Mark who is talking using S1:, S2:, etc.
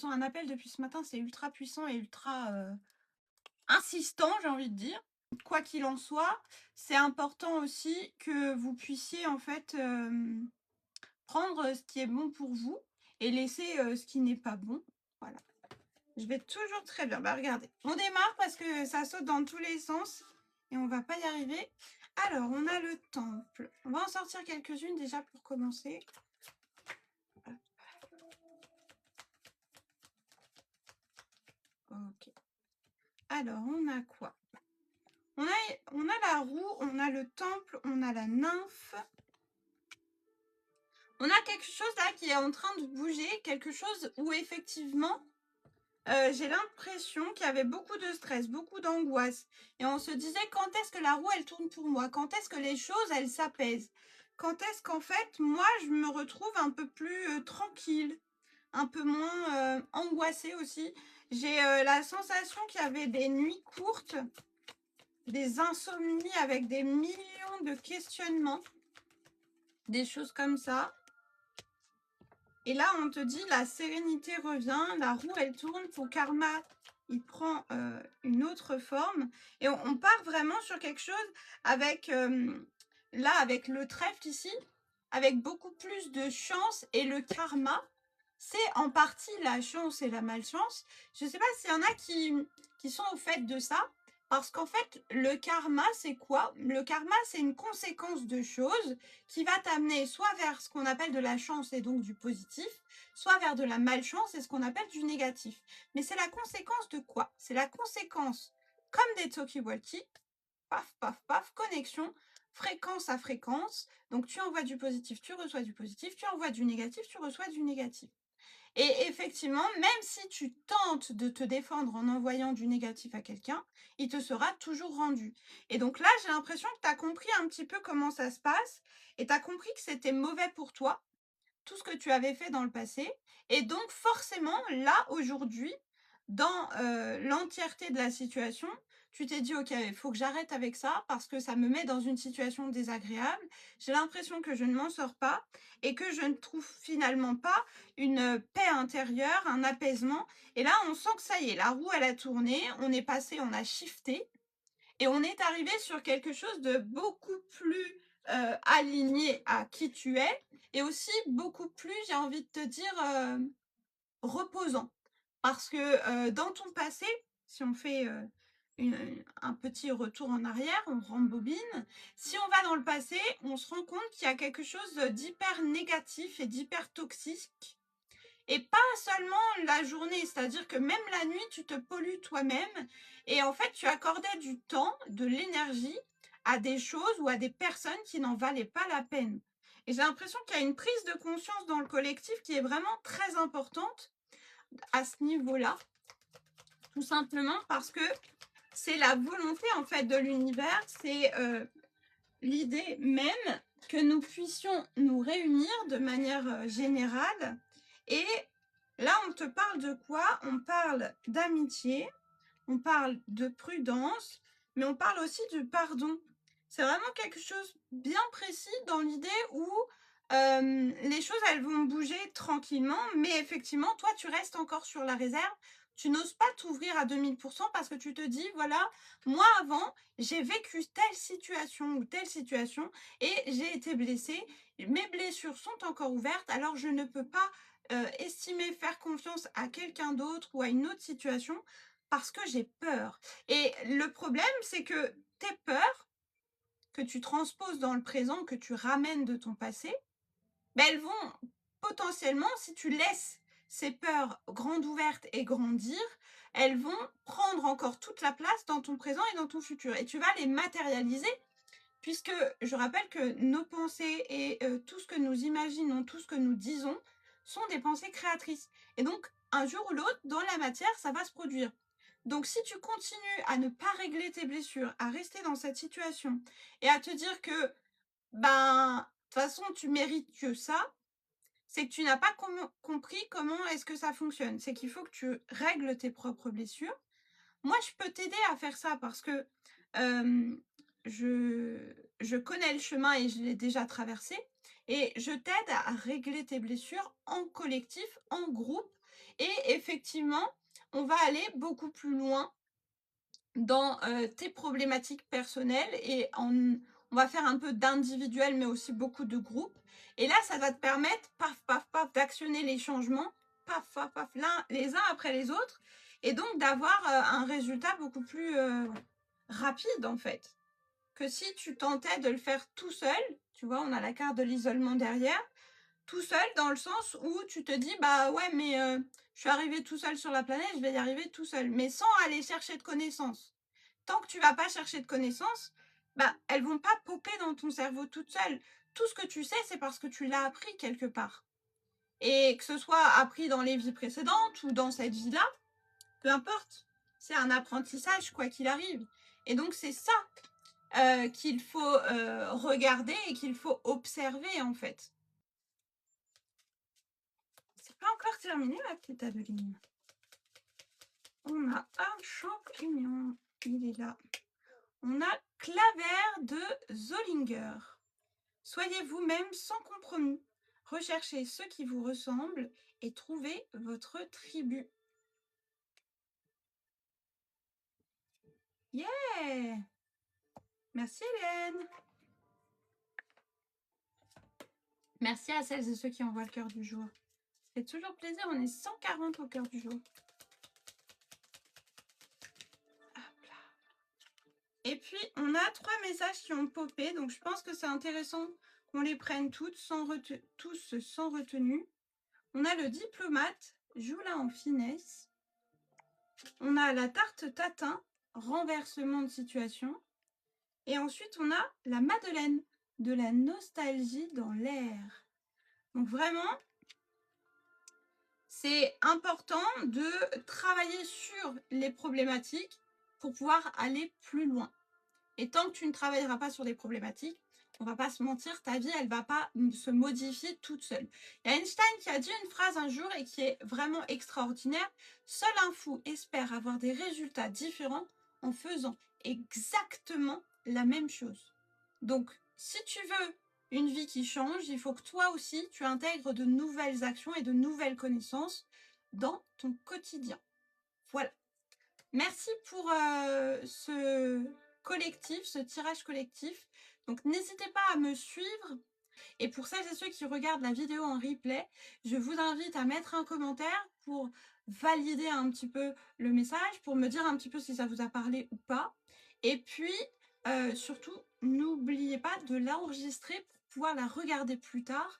S1: reçois un appel depuis ce matin, c'est ultra puissant et ultra insistant, j'ai envie de dire. Quoi qu'il en soit, c'est important aussi que vous puissiez en fait prendre ce qui est bon pour vous et laisser ce qui n'est pas bon. Voilà. Je vais toujours très bien. Bah regardez, on démarre parce que ça saute dans tous les sens et on va pas y arriver. Alors, on a le temple. On va en sortir quelques-unes déjà pour commencer. Ok. Alors, on a quoi? On a la roue, on a le temple, on a la nymphe. On a quelque chose là qui est en train de bouger, quelque chose où effectivement, j'ai l'impression qu'il y avait beaucoup de stress, beaucoup d'angoisse. Et on se disait, quand est-ce que la roue, elle tourne pour moi? Quand est-ce que les choses, elles s'apaisent? Quand est-ce qu'en fait, moi, je me retrouve un peu plus tranquille, un peu moins angoissée aussi? J'ai la sensation qu'il y avait des nuits courtes, des insomnies avec des millions de questionnements, des choses comme ça. Et là, on te dit, la sérénité revient, la roue, elle tourne, ton karma, il prend une autre forme. Et on part vraiment sur quelque chose avec, là, avec le trèfle ici, avec beaucoup plus de chance. Et le karma, c'est en partie la chance et la malchance. Je ne sais pas s'il y en a qui sont au fait de ça. Parce qu'en fait, le karma, c'est quoi? Le karma, c'est une conséquence de choses qui va t'amener soit vers ce qu'on appelle de la chance et donc du positif, soit vers de la malchance et ce qu'on appelle du négatif. Mais c'est la conséquence de quoi? C'est la conséquence, comme des talkie-walkie, paf, paf, paf, connexion, fréquence à fréquence. Donc tu envoies du positif, tu reçois du positif, tu envoies du négatif, tu reçois du négatif. Et effectivement, même si tu tentes de te défendre en envoyant du négatif à quelqu'un, il te sera toujours rendu. Et donc là, j'ai l'impression que tu as compris un petit peu comment ça se passe et tu as compris que c'était mauvais pour toi, tout ce que tu avais fait dans le passé. Et donc forcément, là, aujourd'hui, dans l'entièreté de la situation, tu t'es dit: «OK, il faut que j'arrête avec ça parce que ça me met dans une situation désagréable. J'ai l'impression que je ne m'en sors pas et que je ne trouve finalement pas une paix intérieure, un apaisement». Et là, on sent que ça y est, la roue, elle a tourné, on est passé, on a shifté et on est arrivé sur quelque chose de beaucoup plus aligné à qui tu es et aussi beaucoup plus, j'ai envie de te dire, reposant. Parce que dans ton passé, si on fait un petit retour en arrière, on rembobine, si on va dans le passé, on se rend compte qu'il y a quelque chose d'hyper négatif et d'hyper toxique. Et pas seulement la journée, c'est-à-dire que même la nuit, tu te pollues toi-même et en fait, tu accordais du temps, de l'énergie à des choses ou à des personnes qui n'en valaient pas la peine. Et j'ai l'impression qu'il y a une prise de conscience dans le collectif qui est vraiment très importante à ce niveau-là, tout simplement parce que c'est la volonté en fait de l'univers, c'est l'idée même que nous puissions nous réunir de manière générale. Et là, on te parle de quoi? On parle d'amitié, on parle de prudence, mais on parle aussi du pardon. C'est vraiment quelque chose bien précis dans l'idée où les choses, elles vont bouger tranquillement, mais effectivement, toi, tu restes encore sur la réserve. Tu n'oses pas t'ouvrir à 2000% parce que tu te dis, voilà, moi avant, j'ai vécu telle situation ou telle situation et j'ai été blessée. Mes blessures sont encore ouvertes, alors je ne peux pas estimer faire confiance à quelqu'un d'autre ou à une autre situation parce que j'ai peur. Et le problème, c'est que tes peurs, que tu transposes dans le présent, que tu ramènes de ton passé, ben elles vont potentiellement, si tu laisses ces peurs grandes ouvertes et grandir, elles vont prendre encore toute la place dans ton présent et dans ton futur. Et tu vas les matérialiser, puisque je rappelle que nos pensées et tout ce que nous imaginons, tout ce que nous disons, sont des pensées créatrices. Et donc, un jour ou l'autre, dans la matière, ça va se produire. Donc, si tu continues à ne pas régler tes blessures, à rester dans cette situation et à te dire que, ben, de toute façon, tu mérites que ça, c'est que tu n'as pas compris comment est-ce que ça fonctionne. C'est qu'il faut que tu règles tes propres blessures. Moi, je peux t'aider à faire ça parce que euh, je connais le chemin et je l'ai déjà traversé. Et je t'aide à régler tes blessures en collectif, en groupe. Et effectivement, on va aller beaucoup plus loin dans tes problématiques personnelles et on va faire un peu d'individuel, mais aussi beaucoup de groupe. Et là, ça va te permettre, paf, paf, paf, d'actionner les changements, paf, paf, paf, les uns après les autres, et donc d'avoir un résultat beaucoup plus rapide, en fait, que si tu tentais de le faire tout seul. Tu vois, on a la carte de l'isolement derrière, tout seul dans le sens où tu te dis, bah ouais, mais je suis arrivé tout seul sur la planète, je vais y arriver tout seul, mais sans aller chercher de connaissances. Tant que tu vas pas chercher de connaissances, bah, elles vont pas popper dans ton cerveau toutes seules. Tout ce que tu sais, c'est parce que tu l'as appris quelque part. Et que ce soit appris dans les vies précédentes ou dans cette vie-là, peu importe. C'est un apprentissage, quoi qu'il arrive. Et donc, c'est ça qu'il faut regarder et qu'il faut observer, en fait. C'est pas encore terminé, ma petite Adeline. On a un champignon. Il est là. On a Claver de Zollinger. Soyez vous-même sans compromis. Recherchez ceux qui vous ressemblent et trouvez votre tribu. Yeah! Merci Hélène. Merci à celles et ceux qui envoient le cœur du jour. Ça fait toujours plaisir, on est 140 au cœur du jour. Hop là. Et puis, on a 3 messages qui ont popé, donc je pense que c'est intéressant qu'on les prenne tous sans retenue. On a le diplomate, joue là en finesse. On a la tarte tatin, renversement de situation. Et ensuite, on a la Madeleine, de la nostalgie dans l'air. Donc vraiment, c'est important de travailler sur les problématiques pour pouvoir aller plus loin. Et tant que tu ne travailleras pas sur des problématiques, on va pas se mentir, ta vie, elle va pas se modifier toute seule. Il y a Einstein qui a dit une phrase un jour et qui est vraiment extraordinaire. Seul un fou espère avoir des résultats différents en faisant exactement la même chose. Donc, si tu veux une vie qui change, il faut que toi aussi, tu intègres de nouvelles actions et de nouvelles connaissances dans ton quotidien. Voilà. Merci pour ce collectif, ce tirage collectif. Donc, n'hésitez pas à me suivre. Et pour celles et ceux qui regardent la vidéo en replay, je vous invite à mettre un commentaire pour valider un petit peu le message, pour me dire un petit peu si ça vous a parlé ou pas. Et puis, surtout, n'oubliez pas de l'enregistrer pour pouvoir la regarder plus tard